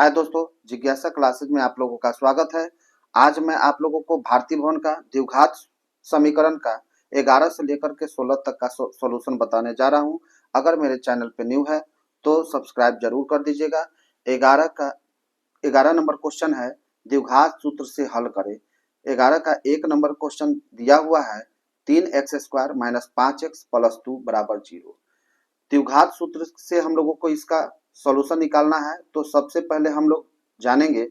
हाय दोस्तों, जिज्ञासा क्लासेज में आप लोगों का स्वागत है। आज मैं आप लोगों को भारतीय भवन का द्विघात समीकरण का 11 से लेकर के 16 तक का सॉल्यूशन बताने जा रहा हूं। अगर मेरे चैनल पे न्यू है तो सब्सक्राइब जरूर कर दीजिएगा। 11 नंबर क्वेश्चन है, द्विघात सूत्र से हल करें। 11 का 1 नंबर क्वेश्चन दिया हुआ है 3x² - 5x + 2 = 0। द्विघात सूत्र से हम लोगों को इसका सॉल्यूशन निकालना है। तो सबसे पहले हम लोग जानेंगे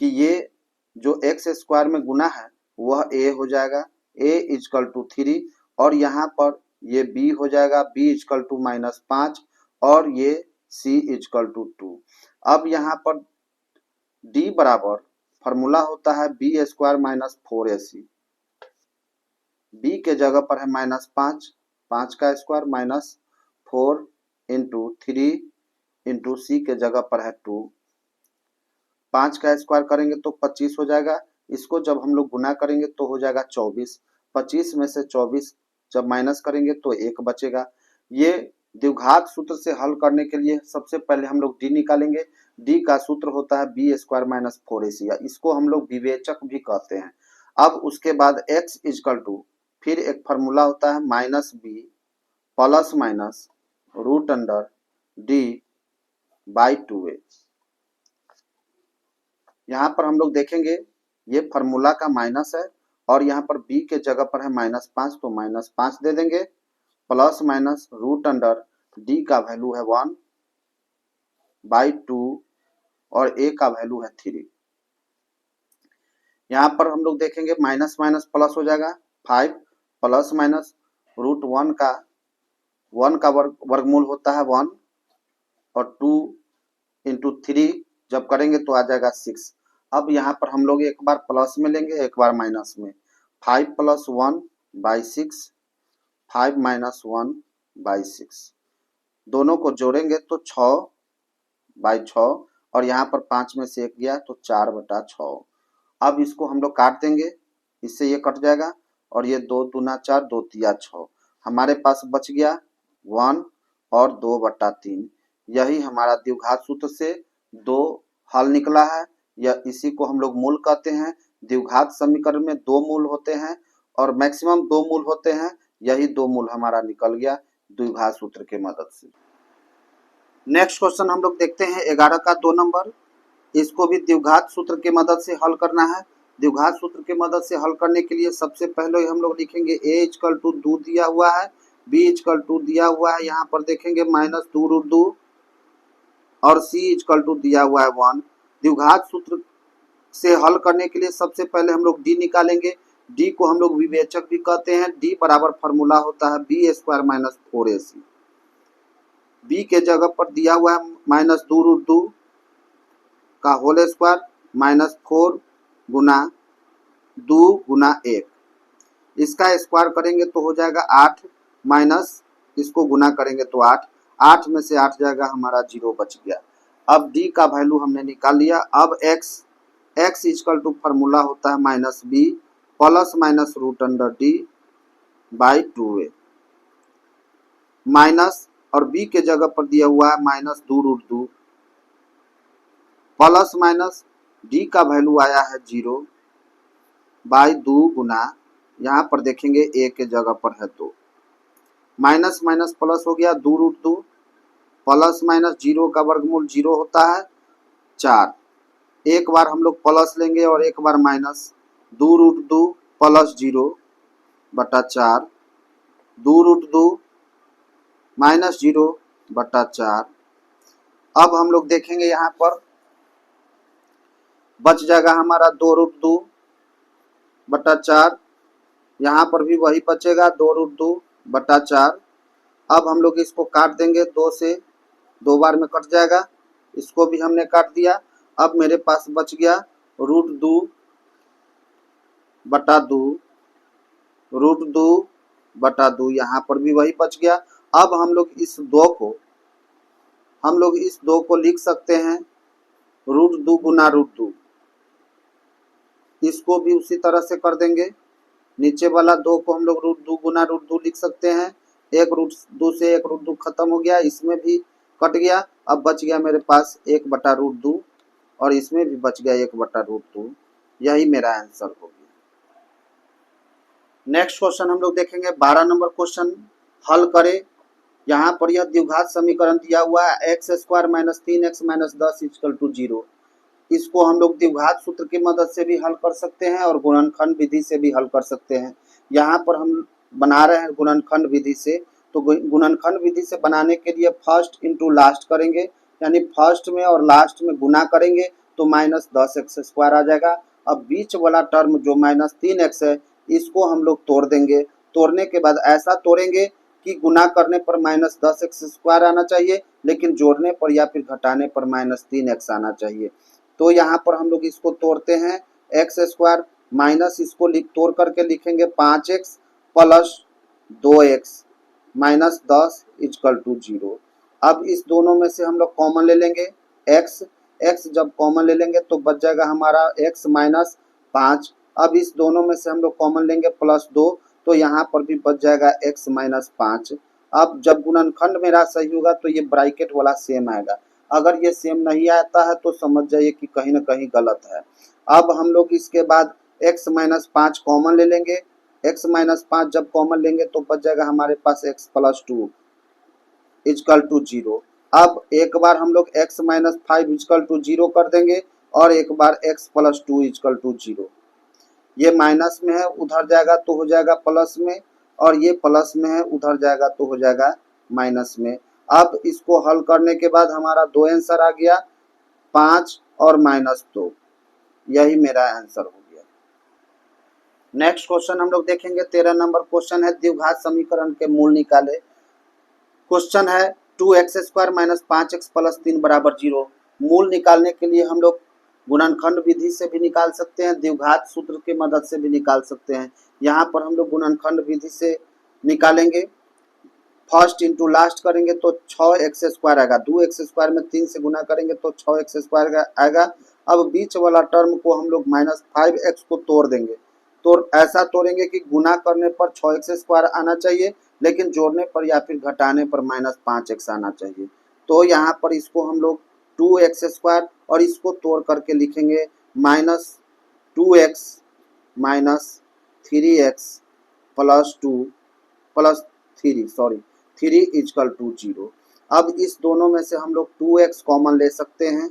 कि ये जो x² में गुना है वह a हो जाएगा, a = 3, और यहाँ पर ये b हो जाएगा, b = -5, और ये c = 2। अब यहाँ पर d बराबर फॉर्मूला होता है b² - 4ac। b के जगह पर है -5, 5 का स्क्वायर -4 × 3 × c के जगह पर है 2। 5 का स्क्वायर करेंगे तो 25 हो जाएगा। इसको जब हम लोग गुना करेंगे तो हो जाएगा 24। 25 में से 24 जब माइनस करेंगे तो 1 बचेगा। ये द्विघात सूत्र से हल करने के लिए सबसे पहले हम लोग d निकालेंगे। d का सूत्र होता है b² - 4ac। इसको हम लोग विवेचक भी कहते हैं। अब उसके बाद x = फिर एक फार्मूला होता है -b ±√d/2a। यहाँ पर हम लोग देखेंगे ये फार्मूला का माइनस है, और यहाँ पर b के जगह पर है -5 तो -5 दे देंगे, ±√d का वैल्यू है 1/2 और a का वैल्यू है 3। यहाँ पर हम लोग देखेंगे माइनस माइनस प्लस हो जाएगा, 5 ±√1 का 1 का वर्गमूल होता है 1, और 2 × 3 जब करेंगे तो आ जाएगा 6। अब यहाँ पर हम लोग एक बार प्लस में लेंगे, एक बार माइनस में। 5 + 1/6, 5 - 1/6, दोनों को जोड़ेंगे तो 6/6, और यहाँ पर 5 में से 1 गया तो 4/6। अब इसको हम लोग काट देंगे, इससे ये कट जाएगा, और ये 2 दूना 4, 2 तिया 6। हमारे पास बच गया 1 और 2/3। यही हमारा द्विघात सूत्र से 2 हल निकला है। या इसी को हम लोग मूल कहते हैं। द्विघात समीकरण में 2 मूल होते हैं और मैक्सिमम 2 मूल होते हैं। यही 2 मूल हमारा निकल गया द्विघात सूत्र के मदद से। नेक्स्ट क्वेश्चन हम लोग देखते हैं 11 का 2 नंबर। इसको भी द्विघात सूत्र के मदद से हल करना है। द्विघात सूत्र के मदद से हल करने के लिए सबसे पहले हम लोग लिखेंगे a = 2 दिया हुआ है, b = 2 दिया हुआ है, यहाँ पर देखेंगे -2√2, और c = दिया हुआ है 1। द्विघात सूत्र से हल करने के लिए सबसे पहले हम लोग d निकालेंगे। d को हम लोग विवेचक भी कहते हैं। d बराबर फॉर्मूला होता है b² - 4ac। b के जगह पर दिया हुआ है -2√2 का होल स्क्वायर -4 गुना 2 गुना 1। इसका स्क्वायर करेंगे तो हो जाएगा 8, माइनस इसको गुना करेंगे तो 8। 8 में से 8 जाएगा, हमारा 0 बच गया। अब d का वैल्यू हमने निकाल लिया। अब x = फॉर्मूला होता है -b ±√d/2a, माइनस, और b के जगह पर दिया हुआ है -2√2, प्लस माइनस d का वैल्यू आया है 0/2 गुना, यहाँ पर देखेंगे a के जगह पर है 2, माइनस माइनस प्लस हो गया 2√2, प्लस माइनस 0 का वर्गमूल 0 होता है 4। एक बार हम लोग प्लस लेंगे और एक बार माइनस। 2√2 + 0/4, 2√2 - 0/4। अब हम लोग देखेंगे यहाँ पर बच जाएगा हमारा 2√2/4, यहाँ पर भी वही बचेगा 2√2/4। अब हम लोग इसको काट देंगे, 2 से 2 बार में कट जाएगा, इसको भी हमने काट दिया। अब मेरे पास बच गया √2/2, √2/2, यहाँ पर भी वही बच गया। अब हम लोग इस 2 को लिख सकते हैं √2 गुना √2। इसको भी उसी तरह से कर देंगे। नीचे वाला 2 को हम लोग √2 गुना √2 लिख सकते हैं। एक √2 से एक √2 खत्म हो गया, इसमें भी कट गया। अब बच गया मेरे पास 1/√2। और इसमें भी बच गया 1/√2। यही मेरा आंसर हो गया। नेक्स्ट क्वेश्चन हम लोग देखेंगे 12 नंबर क्वेश्चन हल करें। यहाँ पर यह द्विघात समीकरण दिया हुआ है x² - 3x - 10 = 0। इसको हम लोग द्विघात सूत्र की मदद से भी हल कर सकते हैं और गुणनखंड विधि से भी हल कर सकते हैं। यहाँ पर हम बना रहे हैं गुणनखंड विधि से, तो गुणनखंड विधि से बनाने के लिए फर्स्ट इंटू लास्ट करेंगे, यानी फर्स्ट में और लास्ट में गुना करेंगे तो -10x² आ जाएगा। अब बीच वाला टर्म जो -3x है इसको हम लोग तोड़ देंगे। तोड़ने के बाद ऐसा तोड़ेंगे कि गुना करने पर -10x² आना चाहिए, लेकिन जोड़ने पर या फिर घटाने पर -3x आना चाहिए। तो यहाँ पर हम लोग इसको तोड़ते हैं x² माइनस इसको तोड़ करके लिखेंगे 5x प्लस 2x माइनस 10 = 0। अब इस दोनों में से हम लोग कॉमन ले लेंगे x जब कॉमन ले लेंगे तो बच जाएगा हमारा x माइनस 5। अब इस दोनों में से हम लोग कॉमन लेंगे +2, तो यहाँ पर भी बच जाएगा x माइनस 5। अब जब गुणनखंड मेरा सही होगा तो ये ब्रैकेट वाला सेम आएगा। अगर ये सेम नहीं आता है तो समझ जाइए कि कहीं ना कहीं गलत है। अब हम लोग इसके बाद x माइनस 5 कॉमन ले लेंगे। x माइनस 5 जब कॉमन लेंगे तो बच जाएगा हमारे पास x प्लस 2 = 0। अब एक बार हम लोग x माइनस 5 = 0 कर देंगे और एक बार x प्लस 2 = 0। ये माइनस में है उधर जाएगा तो हो जाएगा प्लस में, और ये प्लस में है उधर जाएगा तो हो जाएगा माइनस में। अब इसको हल करने के बाद हमारा 2 आंसर आ गया, 5 और -2। यही मेरा आंसर हो गया। नेक्स्ट क्वेश्चन हम लोग देखेंगे 13 नंबर क्वेश्चन है द्विघात समीकरण के मूल निकाले। क्वेश्चन है 2x² - 5x + 3 = 0। मूल निकालने के लिए हम लोग गुणनखंड विधि से भी निकाल सकते हैं, द्विघात सूत्र की मदद से भी निकाल सकते हैं। यहाँ पर हम लोग गुणनखंड विधि से निकालेंगे। फर्स्ट इंटू लास्ट करेंगे तो 6x² आएगा। 2x² में 3 से गुना करेंगे तो 6x² आएगा। अब बीच वाला टर्म को हम लोग -5x को तोड़ देंगे। तो ऐसा तोड़ेंगे कि गुना करने पर 6x² आना चाहिए, लेकिन जोड़ने पर या फिर घटाने पर -5x आना चाहिए। तो यहाँ पर इसको हम लोग 2x² और इसको तोड़ करके लिखेंगे -2x - 3x + 2 + 3 = 0। अब इस दोनों में से हम लोग 2x कॉमन ले सकते हैं।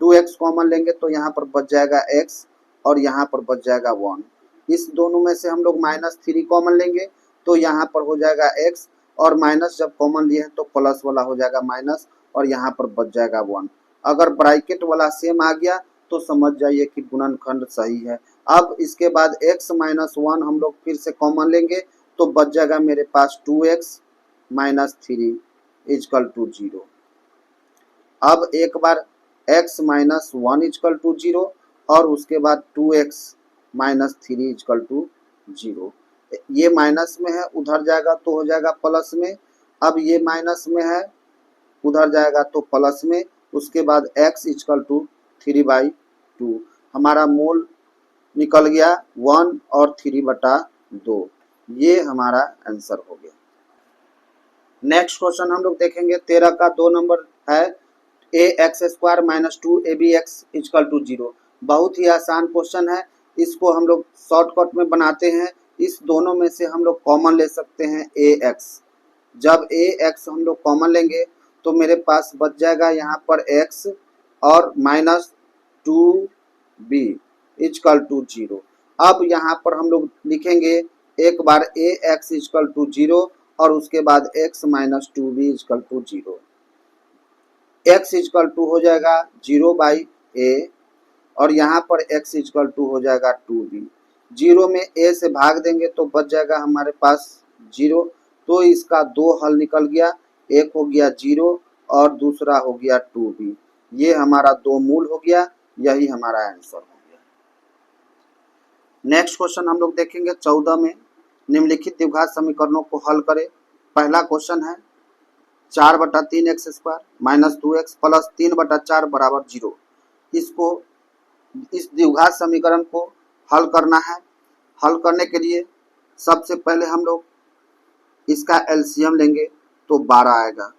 2x कॉमन लेंगे तो यहाँ पर बच जाएगा x और यहाँ पर बच जाएगा 1। इस दोनों में से हम लोग -3 कॉमन लेंगे तो यहाँ पर हो जाएगा x, और माइनस जब कॉमन लिए हैं तो प्लस वाला हो जाएगा माइनस और यहाँ पर बच जाएगा 1। अगर ब्रैकेट वाला सेम आ गया तो समझ जाइए कि गुणनखंड सही है। अब इसके बाद x - 1 हम लोग फिर से कॉमन लेंगे तो बच जाएगा मेरे पास 2x - 3 = 0। अब एक बार x - 1 = 0 और उसके बाद 2x - 3 = 0। ये माइनस में है उधर जाएगा तो हो जाएगा प्लस में। अब ये माइनस में है उधर जाएगा तो प्लस में। उसके बाद x = 3/2। हमारा मोल निकल गया 1 और 3/2। ये हमारा आंसर हो गया। नेक्स्ट क्वेश्चन हम लोग देखेंगे 13 का 2 नंबर है ax² - 2abx = 0। बहुत ही आसान क्वेश्चन है, इसको हम लोग शॉर्टकट में बनाते हैं। इस दोनों में से हम लोग कॉमन ले सकते हैं ax। जब ax हम लोग कॉमन लेंगे तो मेरे पास बच जाएगा यहाँ पर x और -2b = 0। अब यहाँ पर हम लोग लिखेंगे एक बार ax = 0 और उसके बाद x - 2b = 0। x = हो जाएगा 0/a और यहाँ पर x = हो जाएगा 2b। 0 में a से भाग देंगे तो बच जाएगा हमारे पास 0। तो इसका 2 हल निकल गया, एक हो गया 0 और दूसरा हो गया 2b। ये हमारा 2 मूल हो गया, यही हमारा आंसर हो गया। नेक्स्ट क्वेश्चन हम लोग देखेंगे 14 में निम्नलिखित द्विघात समीकरणों को हल करें। पहला क्वेश्चन है 4/3x² - 2x + 3/4 = 0। इसको इस द्विघात समीकरण को हल करना है। हल करने के लिए सबसे पहले हम लोग इसका एलसीएम लेंगे तो 12 आएगा।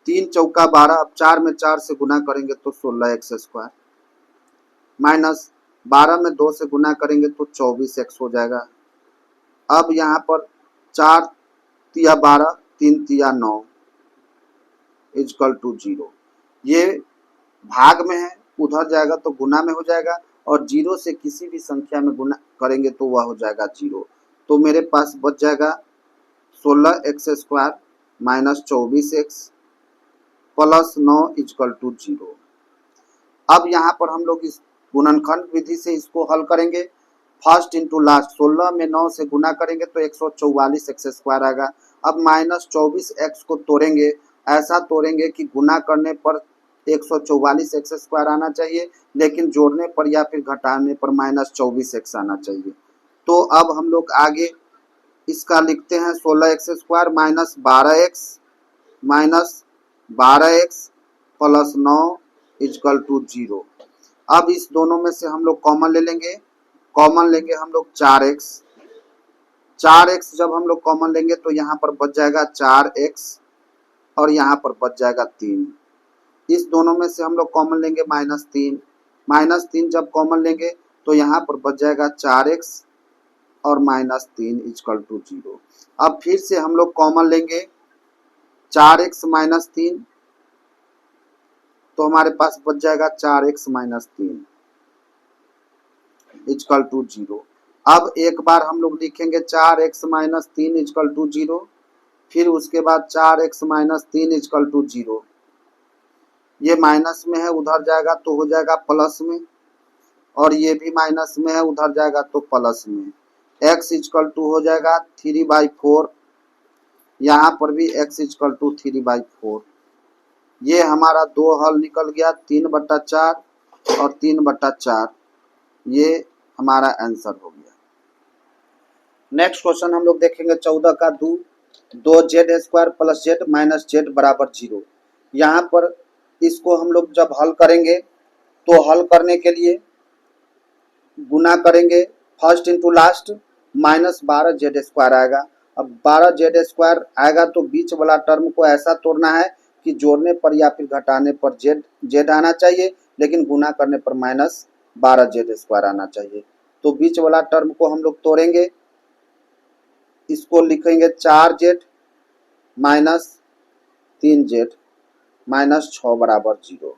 3 चौका 12, अब 4 में 4 से गुना करेंगे तो 16x² माइनस 12 में 2 से गुना करेंगे तो 24x हो जाएगा। अब यहाँ पर 4 तिया 12, 3 तिया 9 इजकल टू 0। ये भाग में है, उधर जाएगा तो गुना में हो जाएगा, और 0 से किसी भी संख्या में गुना करेंगे तो वह हो जाएगा 0। तो मेरे पास बच जाएगा 16x² minus 24x plus 9 is equal to 0। अब यहाँ पर हम लोग इस गुणनखंड विधि से इसको हल करेंगे। फर्स्ट इंटू लास्ट, 16 में 9 से गुना करेंगे तो 144x² आएगा। अब माइनस 24x को तोड़ेंगे, ऐसा तोड़ेंगे कि गुना करने पर 144x² आना चाहिए, लेकिन जोड़ने पर या फिर घटाने पर माइनस 24x आना चाहिए। तो अब हम लोग आगे इसका लिखते हैं 16x² minus 12x plus 9 is equal to 0। अब इस दोनों में से हम लोग कॉमन ले लेंगे, कॉमन लेंगे हम लोग 4x जब हम लोग कॉमन लेंगे तो यहाँ पर बच जाएगा 4x और यहाँ पर बच जाएगा 3। इस दोनों में से हम लोग कॉमन लेंगे माइनस 3 जब कॉमन लेंगे तो यहाँ पर बच जाएगा 4x और माइनस 3 इजकल टू 0। अब फिर से हम लोग कॉमन लेंगे 4x माइनस 3, तो हमारे पास बच जाएगा 4x माइनस 3 इजकल टू 0। अब एक बार हम लोग लिखेंगे 4x माइनस 3 इजकल टू 0, फिर उसके बाद 4x माइनस 3 इजकल टू 0। ये माइनस में है, उधर जाएगा तो हो जाएगा प्लस में, और ये भी माइनस में है, उधर जाएगा तो प्लस में। x इजकल टू हो जाएगा 3/4, यहाँ पर भी x इजकल टू 3/4। ये हमारा दो हल निकल गया, 3/4 और 3/4। ये हमारा आंसर हो गया। नेक्स्ट क्वेश्चन हम लोग देखेंगे 14 का 2z² plus z minus z बराबर 0। यहाँ पर इसको हम लोग जब हल करेंगे तो हल करने के लिए गुना करेंगे first into last, minus 12z² आएगा। अब 12z² आएगा तो बीच वाला टर्म को ऐसा तोड़ना है कि जोड़ने पर या फिर घटाने पर z आना चाहिए, लेकिन गुना करने पर माइनस 12z² आना चाहिए। तो बीच वाला टर्म को हम लोग तोड़ेंगे, इसको लिखेंगे 4z माइनस 3z माइनस 6 बराबर 0।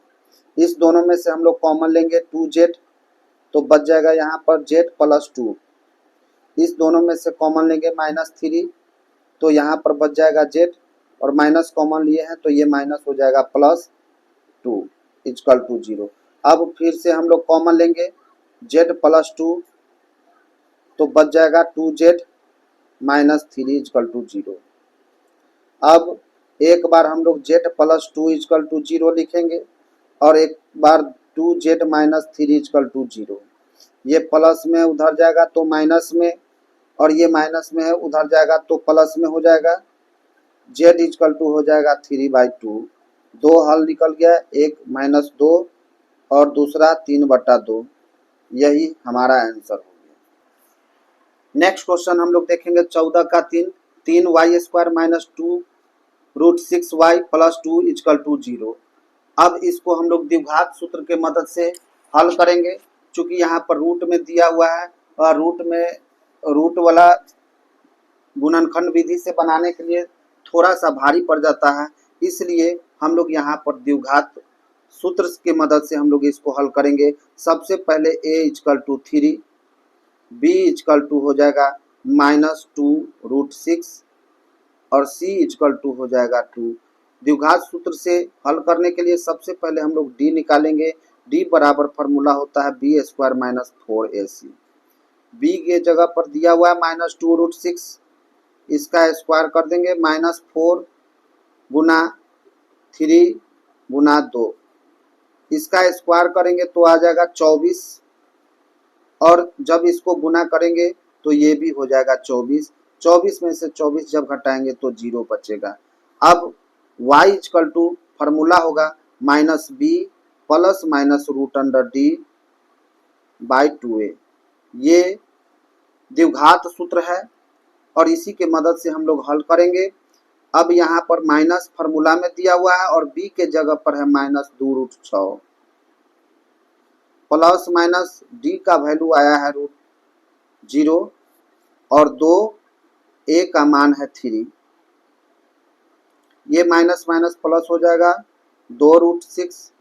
इस दोनों में से हम लोग कॉमन लेंगे 2z, तो बच जाएगा यहाँ पर z प्लस 2। इस दोनों में से कॉमन लेंगे माइनस 3, तो यहाँ पर बच जाएगा z, और माइनस कॉमन लिए हैं तो ये माइनस हो जाएगा प्लस 2 इजकल टू 0। अब फिर से हम लोग कॉमन लेंगे z प्लस 2, तो बच जाएगा 2z माइनस 3 इजकल टू 0। अब एक बार हम लोग z प्लस 2 इजकल टू 0 लिखेंगे, और एक बार 2z माइनस 3 इजकल टू 0। ये प्लस में उधर जाएगा तो माइनस में, और ये माइनस में है उधर जाएगा तो प्लस में हो जाएगा। z इजकल टू हो जाएगा 3/2। दो हल निकल गया, एक माइनस 2 और दूसरा 3/2। यही हमारा आंसर हो गया। नेक्स्ट क्वेश्चन हम लोग देखेंगे 14 का 3y² minus 2√6y plus 2 is equal to 0। अब इसको हम लोग द्विघात सूत्र के मदद से हल करेंगे। चूंकि यहाँ पर रूट में दिया हुआ है और रूट वाला गुणनखंड विधि से बनाने के लिए थोड़ा सा भारी पड़ जाता है, इसलिए हम लोग यहाँ पर द्विघात सूत्र के मदद से हम लोग इसको हल करेंगे। सबसे पहले a is equal to 3, b is equal to हो जाएगा माइनस 2√6 और c इजकल टू हो जाएगा 2। द्विघात सूत्र से हल करने के लिए सबसे पहले हम लोग d निकालेंगे। d बराबर फार्मूला होता है b² माइनस 4ac। b के जगह पर दिया हुआ है माइनस 2√6, इसका स्क्वायर कर देंगे, माइनस 4 गुना 3 गुना 2, इसका स्क्वायर करेंगे तो आ जाएगा 24, और जब इसको गुना करेंगे तो ये भी हो जाएगा 24। 24 में से 24 जब घटाएंगे तो 0 बचेगा। अब y इजकल टू फार्मूला होगा minus b plus minus √d by 2a। ये द्विघात सूत्र है और इसी के मदद से हम लोग हल करेंगे। अब यहाँ पर माइनस फार्मूला में दिया हुआ है और b के जगह पर है -2√6 प्लस माइनस d का वैल्यू आया है √0 और 2 a का मान है 3। ये माइनस माइनस प्लस हो जाएगा 2√6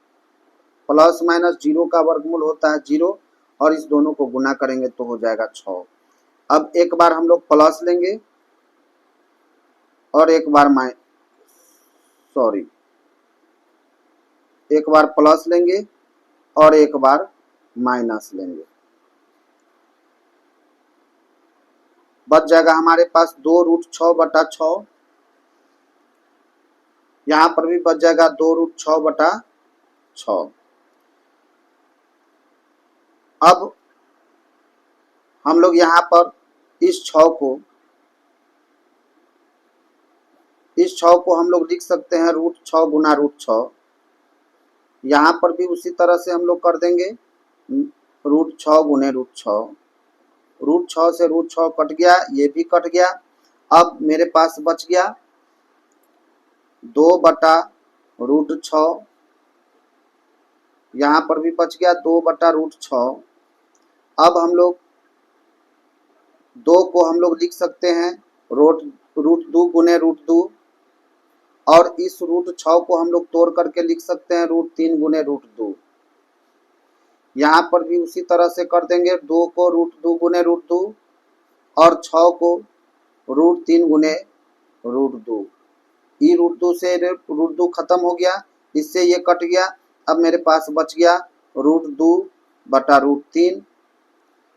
प्लस माइनस 0 का वर्गमूल होता है 0 और इस दोनों को गुना करेंगे तो हो जाएगा 6। अब एक बार हम लोग प्लस लेंगे और एक बार प्लस लेंगे और एक बार माइनस लेंगे। बच जाएगा हमारे पास 2√6/6। यहाँ पर भी बच जाएगा 2√6/6। अब हम लोग यहाँ पर इस 6 को हम लोग लिख सकते हैं √6 गुना √6। यहाँ पर भी उसी तरह से हम लोग कर देंगे √6 गुने √6। √6 से √6 कट गया, ये भी कट गया। अब मेरे पास बच गया 2/√6। यहाँ पर भी बच गया 2/√6। अब हम लोग 2 को हम लोग लिख सकते हैं √2 गुने √2 और इस √6 को हम लोग तोड़ करके लिख सकते हैं √3 गुने √2। यहाँ पर भी उसी तरह से कर देंगे 2 को √2 गुने √2 और 6 को √3 गुने √2। ई √2 से √2 खत्म हो गया, इससे ये कट गया। अब मेरे पास बच गया √2/√3।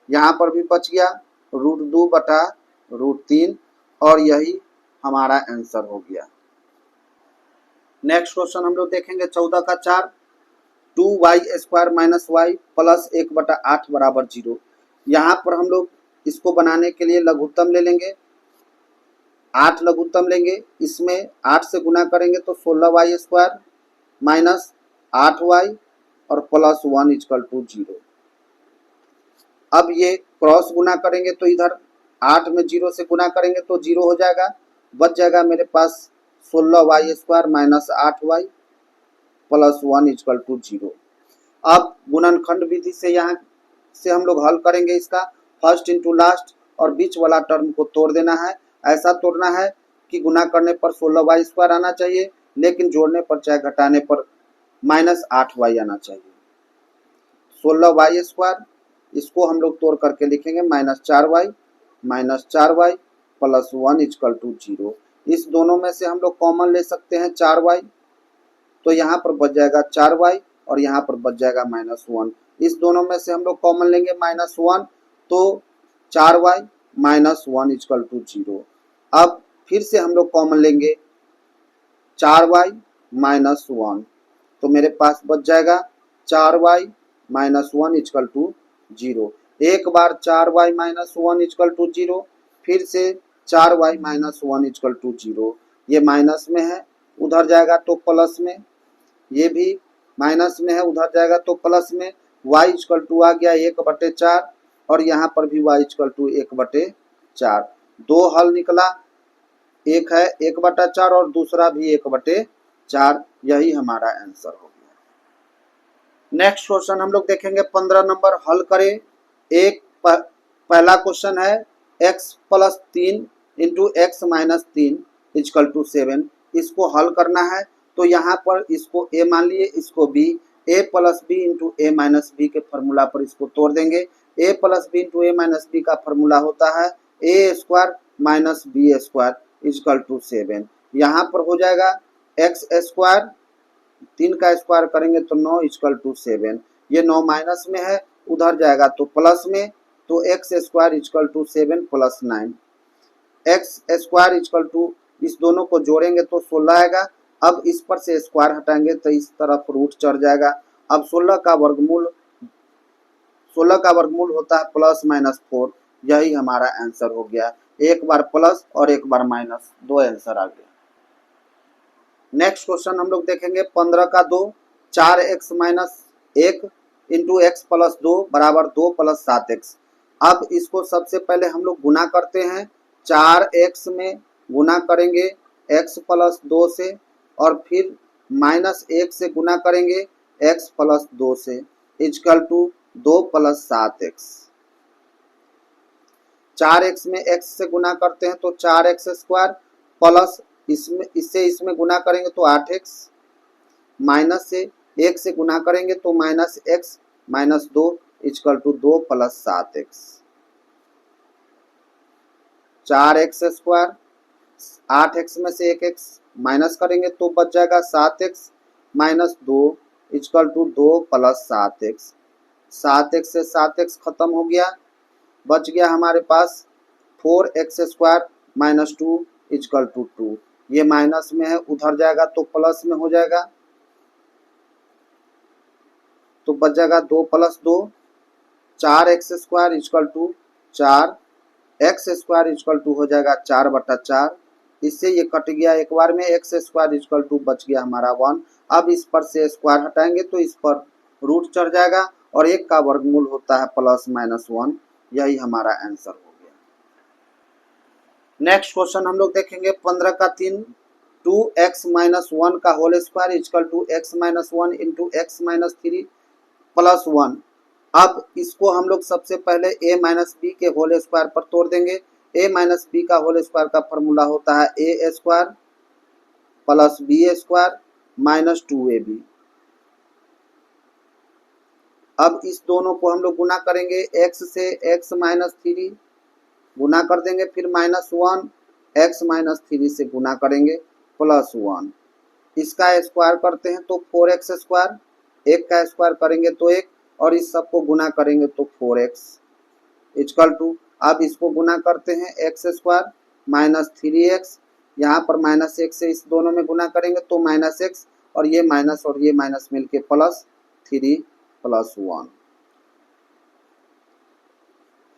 यहाँ पर भी बच गया √2/√3 और यही हमारा आंसर हो गया। नेक्स्ट क्वेश्चन हम लोग देखेंगे 14 का 4। 2y² - y प्लस 1/8 बराबर 0। यहाँ पर हम लोग इसको बनाने के लिए लघुत्तम ले लेंगे, 8 लघुत्तम लेंगे। इसमें 8 से गुना करेंगे तो 16y² माइनस 8y और प्लस 1 = 0। अब ये क्रॉस गुना करेंगे तो इधर 8 में 0 से गुना करेंगे तो 0 हो जाएगा। बच जाएगा मेरे पास 16y² माइनस 8y प्लस 1 = 0। अब गुणनखंड विधि से यहाँ से हम लोग हल करेंगे इसका फर्स्ट इंटू लास्ट और बीच वाला टर्म को तोड़ देना है। ऐसा तोड़ना है कि गुना करने पर 16y² आना चाहिए, लेकिन जोड़ने पर चाहे घटाने पर -8y आना चाहिए। 16y² इसको हम लोग तोड़ करके लिखेंगे -4y प्लस 1 = 0। इस दोनों में से हम लोग कॉमन ले सकते हैं 4y, तो यहाँ पर बच जाएगा 4y और यहाँ पर बच जाएगा -1। इस दोनों में से हम लोग कॉमन लेंगे -1, तो 4y - 1 = 0। अब फिर से हम लोग कॉमन लेंगे 4y - 1, तो मेरे पास बच जाएगा 4y - 1 = 0। एक बार 4y - 1 = 0, फिर से 4y - 1 = 0। ये माइनस में है, उधर जाएगा तो प्लस में। ये भी माइनस में है, उधर जाएगा तो प्लस में। y = आ गया 1/4 और यहाँ पर भी y = 1/4। दो हल निकला, एक है 1/4 और दूसरा भी 1/4। यही हमारा आंसर हो गया। नेक्स्ट क्वेश्चन हम लोग देखेंगे 15 नंबर। हल करें। पहला क्वेश्चन है x + 3 × x - 3 = 7। इसको हल करना है, तो यहाँ पर इसको a मान लिए, इसको b, a + b × a - b के फॉर्मूला पर इसको तोड़ देंगे। a + b × a - b का फॉर्मूला होता है a² - b² = 7। यहाँ पर हो जाएगा x², 3 का स्क्वायर करेंगे तो 9 = 7। ये 9 माइनस में है, उधर जाएगा तो प्लस में, तो x² = 7 + 9। x² इस दोनों को जोड़ेंगे तो 16 आएगा। अब इस पर से स्क्वायर हटाएंगे तो इस तरफ रूट चढ़ जाएगा। अब 16 का वर्गमूल होता है +- 4। यही हमारा आंसर हो गया। एक बार प्लस और एक बार माइनस, दो आंसर आ गया। नेक्स्ट क्वेश्चन हम लोग देखेंगे 15 का 2। 4x - 1 × x + 2 बराबर 2 + 7x। अब इसको सबसे पहले हम लोग गुना करते हैं। 4x में गुना करेंगे x प्लस 2 से और फिर माइनस 1 से गुना करेंगे x प्लस 2 से is equal to 2 plus 7x। 4x में x से गुना करते हैं तो 4x स्क्वायर प्लस इसमें गुना करेंगे तो 8x, माइनस से 1 से गुना करेंगे तो minus x minus 2 is equal to 2 plus 7x। 4x square 8x में से 1x माइनस करेंगे तो बच जाएगा 7x minus 2 is equal to 2 plus 7x। 7x से 7x खत्म हो गया, बच गया हमारे पास 4x square minus 2 is equal to 2। ये माइनस में है, उधर जाएगा तो प्लस में हो जाएगा, तो बच जाएगा 2 plus 2 4x square is equal to 4, x square is equal to हो जाएगा 4/4। इससे ये कट गया एक बार में, x स्क्वायर इजकल टू बच गया हमारा 1। अब इस पर से स्क्वायर हटाएंगे तो इस पर रूट चढ़ जाएगा और 1 का वर्गमूल होता है प्लस माइनस 1। यही हमारा आंसर हो गया। नेक्स्ट क्वेश्चन हम लोग देखेंगे 15 का 3, 2x माइनस 1 का whole square is equal to x minus 1 into x minus 3 plus 1। अब इसको हम लोग सबसे पहले a माइनस बी के होल स्क्वायर पर तोड़ देंगे। a माइनस बी का होल स्क्वायर का फॉर्मूला होता है a square plus b square minus 2ab। अब इस दोनों को हम लोग गुना करेंगे, x से x माइनस 3 गुना कर देंगे, फिर माइनस 1 x माइनस 3 से गुना करेंगे प्लस 1। इसका स्क्वायर करते हैं तो 4x स्क्वायर, 1 का स्क्वायर करेंगे तो 1 और इस सब को गुना करेंगे तो 4x इजकल टू, अब इसको गुना करते हैं x स्क्वायर माइनस 3x, यहाँ पर माइनस 1 से इस दोनों में गुना करेंगे तो माइनस x और ये माइनस मिलके plus 3 plus 1।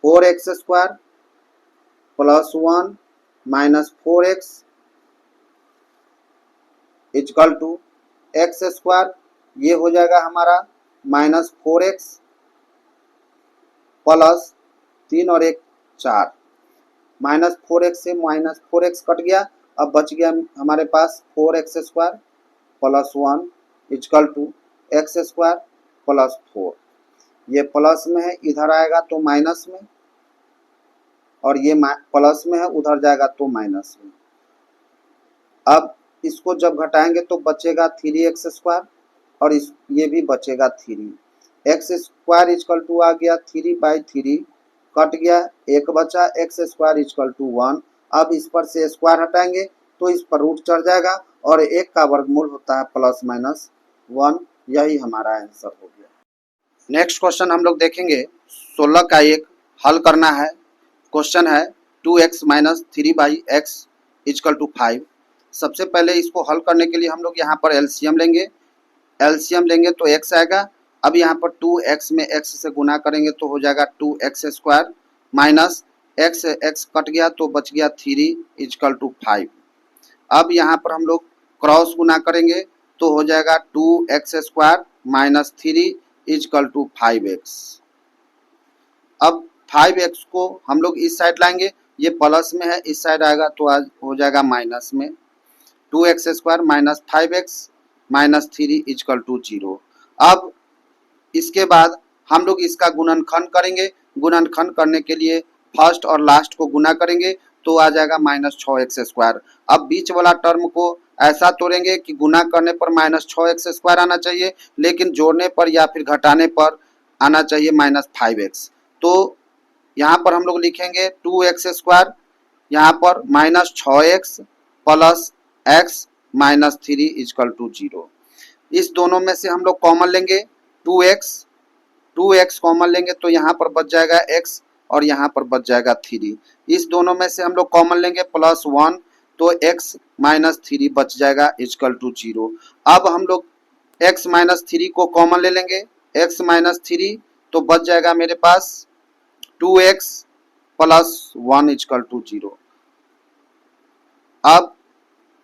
4x square plus 1 minus 4x is equal to x square, ये हो जाएगा हमारा माइनस 4x प्लस 3 और 1 4, माइनस 4x से माइनस 4x कट गया, अब बच गया हमारे पास 4x square plus 1 is equal to x square plus 4। ये प्लस में है, इधर आएगा तो माइनस में, और ये प्लस में है, उधर जाएगा तो माइनस में। अब इसको जब घटाएंगे तो बचेगा 3x स्क्वायर और ये भी बचेगा 3। x स्क्वायर इजकल टू आ गया 3/3, कट गया, 1 बचा, x स्क्वायर इजकल टू 1। अब इस पर से स्क्वायर हटाएंगे तो इस पर रूट चढ़ जाएगा और 1 का वर्गमूल होता है प्लस माइनस 1। यही हमारा आंसर हो गया। नेक्स्ट क्वेश्चन हम लोग देखेंगे 16 का एक हल करना है। क्वेश्चन है 2x minus 3/x is equal to 5। सबसे पहले इसको हल करने के लिए हम लोग यहाँ पर एलसीएम लेंगे। एलसीएम लेंगे तो x आएगा। अब यहाँ पर 2x में x से गुना करेंगे तो हो जाएगा 2x square minus x cut गया तो बच गया 3 इजकल टू 5। अब यहाँ पर हम लोग क्रॉस गुना करेंगे तो हो जाएगा 2x square minus 3 is equal to 5x। अब 5x को हम लोग इस साइड लाएंगे, ये प्लस में है, इस साइड आएगा तो आज हो जाएगा माइनस में। 2x square minus 5x minus 3 is equal to 0। अब इसके बाद हम लोग इसका गुणनखंड करेंगे। गुणनखंड करने के लिए फर्स्ट और लास्ट को गुना करेंगे तो आ जाएगा माइनस 6x स्क्वायर। अब बीच वाला टर्म को ऐसा तोड़ेंगे कि गुना करने पर माइनस 6x स्क्वायर आना चाहिए, लेकिन जोड़ने पर या फिर घटाने पर आना चाहिए माइनस 5x। तो यहाँ पर हम लोग लिखेंगे 2x स्क्वायर, यहाँ पर minus 6x plus x minus 3 is equal to 0। इस दोनों में से हम लोग कॉमन लेंगे 2x कॉमन लेंगे तो यहाँ पर बच जाएगा x और यहाँ पर बच जाएगा 3। इस दोनों में से हम लोग कॉमन लेंगे प्लस 1 तो x माइनस 3 बच जाएगा इजकल टू 0। अब हम लोग x माइनस 3 को कॉमन ले लेंगे, x माइनस 3 तो बच जाएगा मेरे पास 2x प्लस 1 इजकल टू 0। अब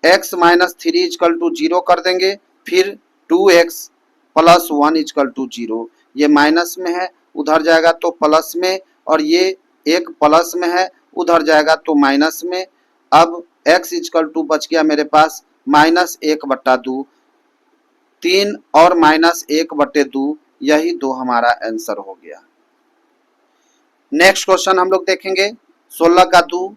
x माइनस 3 इजकल टू 0 कर देंगे, फिर 2x प्लस 1 इजकल टू 0। ये माइनस में है, उधर जाएगा तो प्लस में, और ये एक प्लस में है, उधर जाएगा तो माइनस में। अब x इजकल टू बच गया मेरे पास -1/2, 3 और -1/2, यही दो हमारा आंसर हो गया। नेक्स्ट क्वेश्चन हम लोग देखेंगे 16 का 2,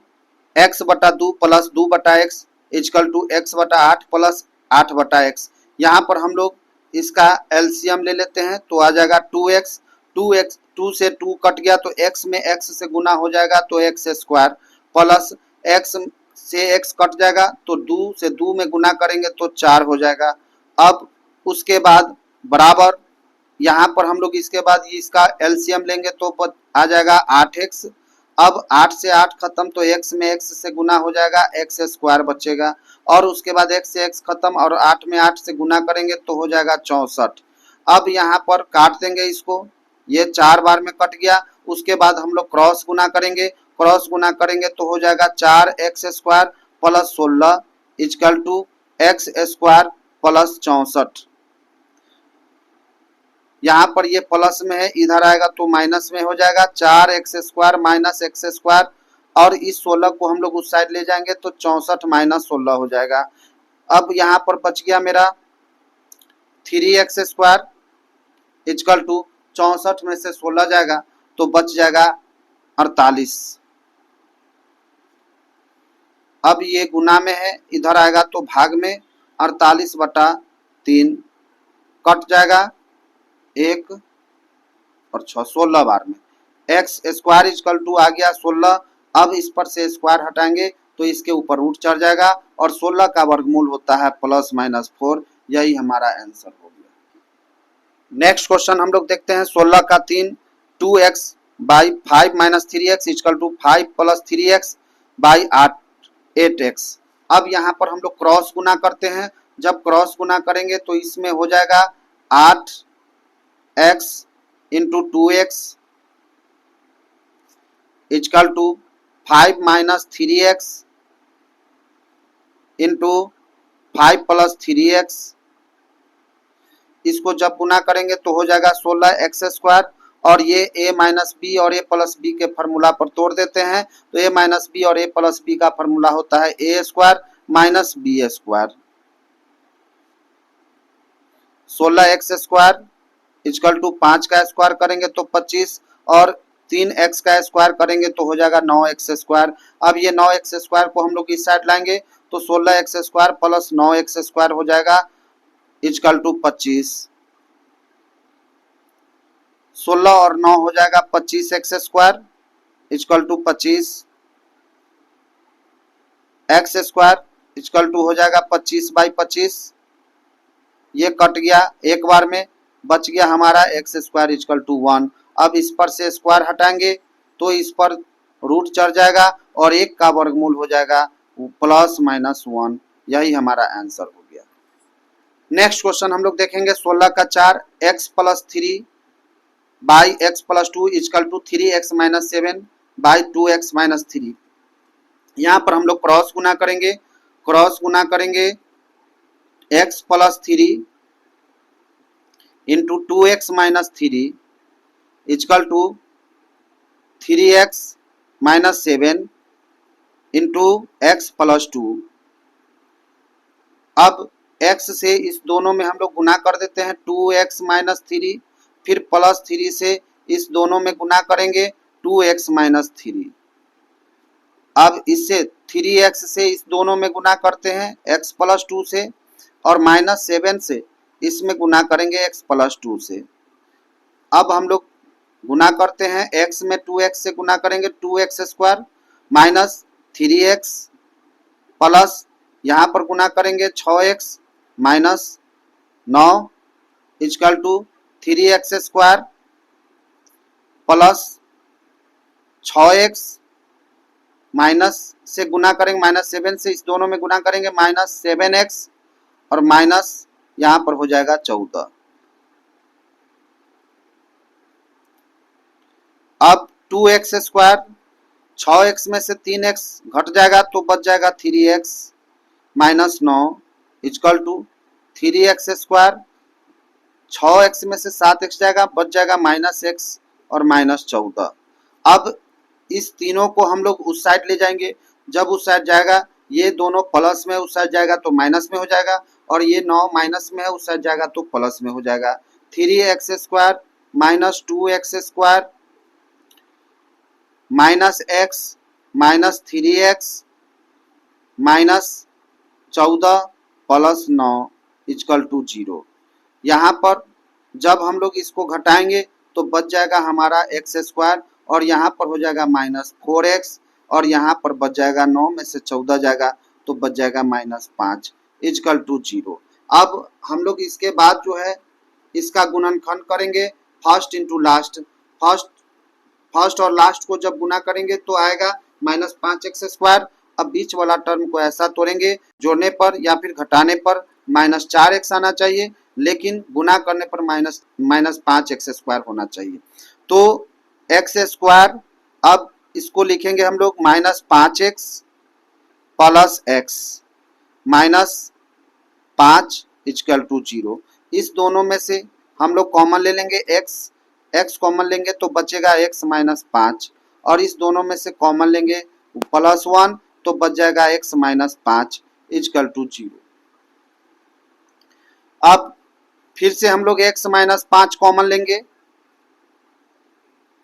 x/2 plus 2/x is equal to x/8 plus 8/x। यहाँ पर हम लोग इसका एलसीएम ले लेते हैं तो आ जाएगा 2x, 2 से 2 कट गया तो x में x से गुना हो जाएगा तो x स्क्वायर, प्लस x से x कट जाएगा तो 2 से 2 में गुना करेंगे तो 4 हो जाएगा। अब उसके बाद बराबर यहाँ पर हम लोग इसके बाद इसका एलसीएम लेंगे तो आ जाएगा 8x। अब 8 से 8 खत्म तो x में x से गुना हो जाएगा, x स्क्वायर बचेगा, और उसके बाद x से x खत्म और 8 में 8 से गुना करेंगे तो हो जाएगा 64। अब यहाँ पर काट देंगे इसको, ये 4 बार में कट गया। उसके बाद हम लोग क्रॉस गुना करेंगे, क्रॉस गुना करेंगे तो हो जाएगा 4x square plus 16 is equal to x square plus 64। यहाँ पर ये प्लस में है, इधर आएगा तो माइनस में हो जाएगा, 4x square minus x square, और इस 16 को हम लोग उस साइड ले जाएंगे तो 64 माइनस 16 हो जाएगा। अब यहाँ पर बच गया मेरा 3x स्क्वायर इजकल टू 64 में से 16 जाएगा तो बच जाएगा 48। अब ये गुना में है, इधर आएगा तो भाग में 48/3 कट जाएगा 1 और 6 16 बार में, x स्क्वायर इजकल टू आ गया 16। अब इस पर से स्क्वायर हटाएंगे तो इसके ऊपर रूट चढ़ जाएगा, और 16 का वर्गमूल होता है +-4, यही हमारा आंसर हो गया। नेक्स्ट क्वेश्चन हम लोग देखते हैं 16 का 3, 2x by 5 minus 3x is equal to 5 plus 3x by 8x। अब यहाँ पर हम लोग क्रॉस गुना करते हैं, जब क्रॉस गुना करेंगे तो इसमें हो जाएगा 8x into 2x is equal to 5 minus 3x into 5 plus 3x। इसको जब गुना करेंगे तो हो जाएगा 16x स्क्वायर, और ये a माइनस बी और a प्लस बी के फार्मूला पर तोड़ देते हैं तो a माइनस बी और a प्लस बी का फार्मूला होता है a square minus b square. 16x square is equal to 5 का स्क्वायर करेंगे तो 25, और 3x का स्क्वायर करेंगे तो हो जाएगा 9x स्क्वायर। अब ये 9x स्क्वायर को हम लोग इस साइड लाएंगे तो 16x square plus 9x square हो जाएगा इजकल टू 25। 16 और 9 हो जाएगा 25x square is equal to 25, x square is equal to हो जाएगा 25/25। ये कट गया एक बार में, बच गया हमारा x स्क्वायर इजकल टू 1। अब इस पर से स्क्वायर हटाएंगे तो इस पर रूट चढ़ जाएगा और 1 का वर्गमूल हो जाएगा +-1, यही हमारा आंसर हो गया। नेक्स्ट क्वेश्चन हम लोग देखेंगे 16 का 4, x plus 3 by x plus 2 is equal to 3x minus 7 by 2x minus 3। यहाँ पर हम लोग क्रॉस गुना करेंगे, क्रॉस गुना करेंगे x plus 3 into 2x minus 3 is equal to 3x minus 7 into x plus 2। अब x से इस दोनों में हम लोग गुना कर देते हैं 2x माइनस 3, फिर प्लस 3 से इस दोनों में गुना करेंगे 2x माइनस 3। अब इससे 3x से इस दोनों में गुना करते हैं x प्लस 2 से, और -7 से इसमें गुना करेंगे x प्लस 2 से। अब हम लोग गुना करते हैं, x में 2x से गुना करेंगे 2x square minus 3x plus यहाँ पर गुना करेंगे 6x minus 9 is equal to 3x square plus 6x minus से गुना करेंगे -7 से इस दोनों में गुना करेंगे -7x, और माइनस यहाँ पर हो जाएगा 14। अब 2x स्क्वायर, 6x में से 3x घट जाएगा तो बच जाएगा 3x minus 9 is equal to 3x square, 6x में से 7x जाएगा, बच जाएगा -x और -14। अब इस तीनों को हम लोग उस साइड ले जाएंगे, जब उस साइड जाएगा ये दोनों प्लस में उस साइड जाएगा तो माइनस में हो जाएगा, और ये 9 माइनस में है उस साइड जाएगा तो प्लस में हो जाएगा। 3x² minus 2x² minus x minus 3x minus 14 plus 9 equal to 0। यहाँ पर जब हम लोग इसको घटाएंगे तो बच जाएगा हमारा x², और यहाँ पर हो जाएगा माइनस 4x, और यहाँ पर बच जाएगा 9 में से 14 जाएगा तो बच जाएगा माइनस 5 इक्वल टू 0। अब हम लोग इसके बाद जो है इसका गुणनखंड करेंगे फर्स्ट इंटू लास्ट। फर्स्ट और लास्ट को जब गुना करेंगे तो आएगा माइनस 5x²। अब बीच वाला टर्म को ऐसा तोड़ेंगे, जोड़ने पर या फिर घटाने पर माइनस 4x आना चाहिए, लेकिन गुना करने पर माइनस 5x² होना चाहिए। तो x², अब इसको लिखेंगे हम लोग minus 5x plus x minus 5 equal to 0। इस दोनों में से हम लोग कॉमन ले लेंगे x कॉमन लेंगे तो बचेगा x माइनस 5, और इस दोनों में से कॉमन लेंगे प्लस 1 तो बच जाएगा x माइनस 5 इक्वल टू 0। अब फिर से हम लोग x माइनस 5 कॉमन लेंगे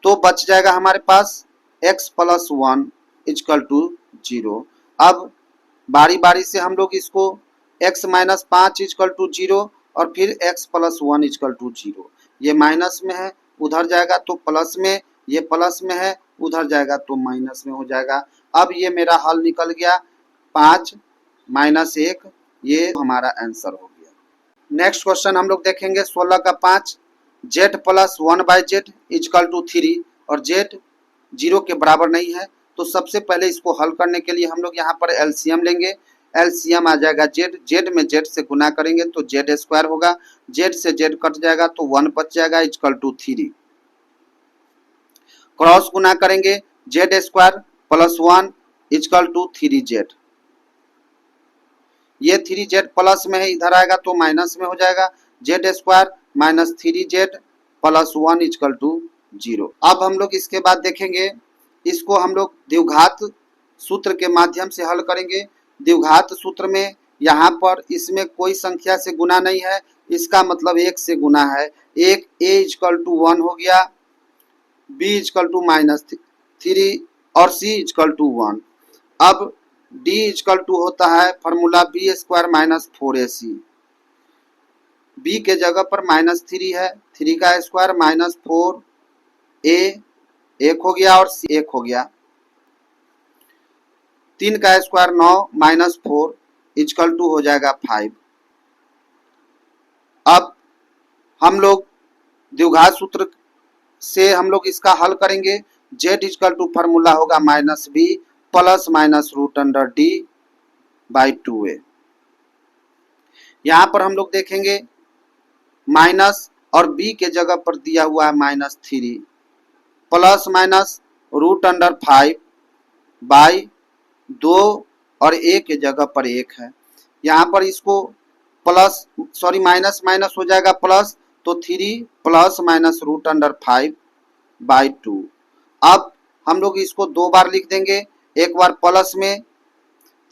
तो बच जाएगा हमारे पास x प्लस 1 इक्वल टू 0। अब बारी बारी से हम लोग इसको x माइनस 5 इक्वल टू 0 और फिर x प्लस 1 इक्वल टू 0। ये माइनस में है उधर जाएगा तो प्लस में, ये प्लस में है उधर जाएगा तो माइनस में हो जाएगा। अब ये मेरा हल निकल गया 5 माइनस 1, ये हमारा आंसर हो गया। नेक्स्ट क्वेश्चन हम लोग देखेंगे 16 का 5, z plus 1/z equal to 3 और z 0 के बराबर नहीं है। तो सबसे पहले इसको हल करने के लिए हम लोग यहाँ पर एलसीएम लेंगे। एलसीएम आ जाएगा z में z से गुना करेंगे तो z² होगा, z से z कट जाएगा तो 1 बच जाएगा इक्वल टू 3। क्रॉस गुना करेंगे z² plus 1 equal to 3z। ये 3z प्लस में है इधर आएगा तो माइनस में हो जाएगा, z² minus 3z plus 1 equal to 0। अब हम लोग इसके बाद देखेंगे, इसको हम लोग द्विघात सूत्र के माध्यम से हल करेंगे। द्विघात सूत्र में यहाँ पर इसमें कोई संख्या से गुना नहीं है, इसका मतलब 1 से गुना है। एक a इक्वल टू 1 हो गया, b इक्वल टू माइनस 3 और c इक्वल टू 1। अब d इक्वल टू होता है formula b² minus 4ac। b के जगह पर माइनस 3 है, 3 का स्क्वायर माइनस 4a 1 हो गया और c 1 हो गया। 3 का स्क्वायर 9 माइनस 4 इक्वल टू हो जाएगा 5। अब हम लोग द्विघात सूत्र से हम लोग इसका हल करेंगे। z इक्वल टू फॉर्मूला होगा minus b plus minus root under d by 2a। यहाँ पर हम लोग देखेंगे माइनस और b के जगह पर दिया हुआ है minus 3 plus minus root under 5 by 2 और a के जगह पर 1 है। यहाँ पर इसको प्लस माइनस माइनस हो जाएगा प्लस, तो 3 plus minus root under 5 by 2। अब हम लोग इसको 2 बार लिख देंगे, एक बार प्लस में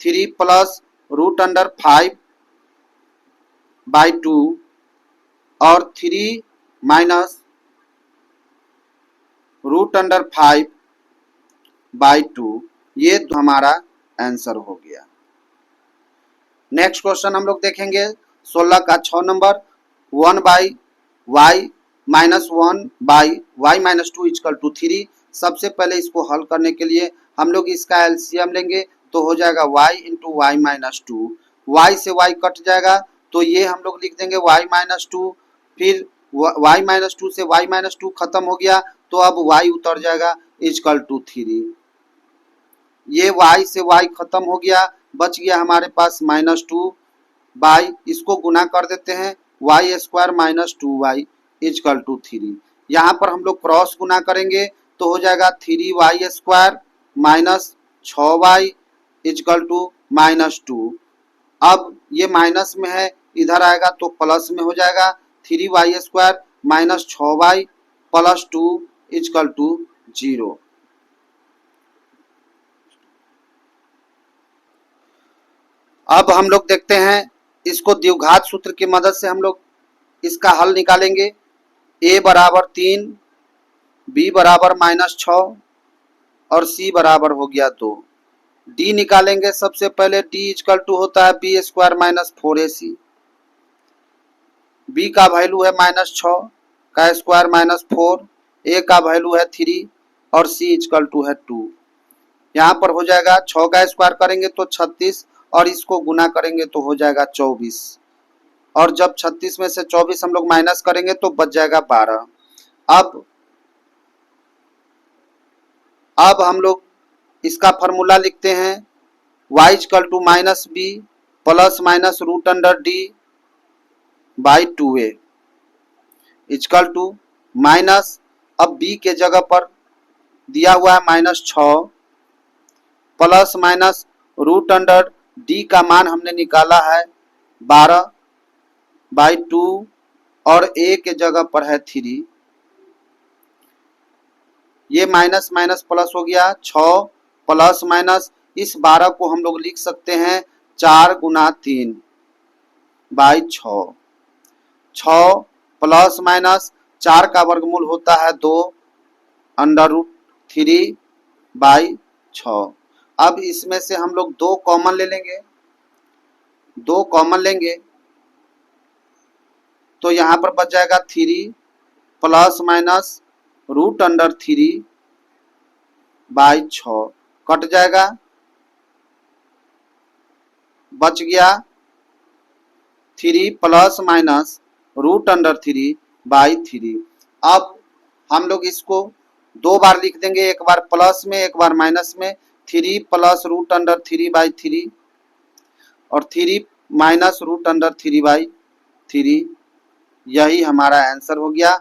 3 प्लस रूट अंडर 5 बाई 2 और 3 माइनस रूट अंडर 5 बाई 2। ये हमारा आंसर हो गया। नेक्स्ट क्वेश्चन हम लोग देखेंगे 16 का 6 number, 1 by y minus 1 by y minus 2 equal to 3। सबसे पहले इसको हल करने के लिए हम लोग इसका एलसीएम लेंगे तो हो जाएगा y into y minus 2। Y से y कट जाएगा तो ये हम लोग लिख देंगे y माइनस 2, फिर y माइनस 2 से y माइनस 2 खत्म हो गया तो अब y उतर जाएगा इक्वल टू 3। ये y से y खत्म हो गया, बच गया हमारे पास माइनस 2 बाई, इसको गुना कर देते हैं y² minus 2y equal to 3। यहाँ पर हम लोग क्रॉस गुना करेंगे तो हो जाएगा 3y² minus 6y equal to minus 2। अब ये माइनस में है इधर आएगा तो प्लस में हो जाएगा, 3y² minus 6y plus 2 equal to 0। अब हम लोग देखते हैं इसको द्विघात सूत्र की मदद से हम लोग इसका हल निकालेंगे। a बराबर 3, b बराबर -6 और c बराबर हो गया 2। d निकालेंगे सबसे पहले। d इक्वल टू होता है b square minus 4ac। b का वैल्यू है -6 का स्क्वायर माइनस 4, a का वैल्यू है 3 और c इक्वल टू है 2। यहाँ पर हो जाएगा 6 का स्क्वायर करेंगे तो 36 और इसको गुना करेंगे तो हो जाएगा 24। और जब 36 में से 24 हम लोग माइनस करेंगे तो बच जाएगा 12। अब हम लोग इसका फॉर्मूला लिखते हैं। y equal to minus b plus minus root under d by 2a equal to minus, अब b के जगह पर दिया हुआ है -6 plus minus root under d का मान हमने निकाला है 12 बाई 2 और a के जगह पर है 3। ये माइनस माइनस प्लस हो गया। 6 प्लस माइनस इस 12 को हम लोग लिख सकते हैं 4 गुना 3 बाई 6। 6 प्लस माइनस 4 का वर्गमूल होता है 2 अंडर रूट 3 बाई 6। अब इसमें से हम लोग 2 कॉमन ले लेंगे। 2 कॉमन लेंगे तो यहाँ पर बच जाएगा 3 plus minus root under 3 by 6 cut जाएगा, बच गया 3 plus minus root under 3 by 3। अब हम लोग इसको 2 बार लिख देंगे, एक बार प्लस में एक बार माइनस में। 3 प्लस रूट अंडर 3 बाई 3 और 3 माइनस रूट अंडर 3 बाई 3। यही हमारा आंसर हो गया।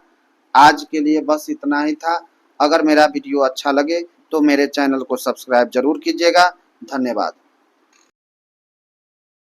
आज के लिए बस इतना ही था। अगर मेरा वीडियो अच्छा लगे तो मेरे चैनल को सब्सक्राइब जरूर कीजिएगा। धन्यवाद।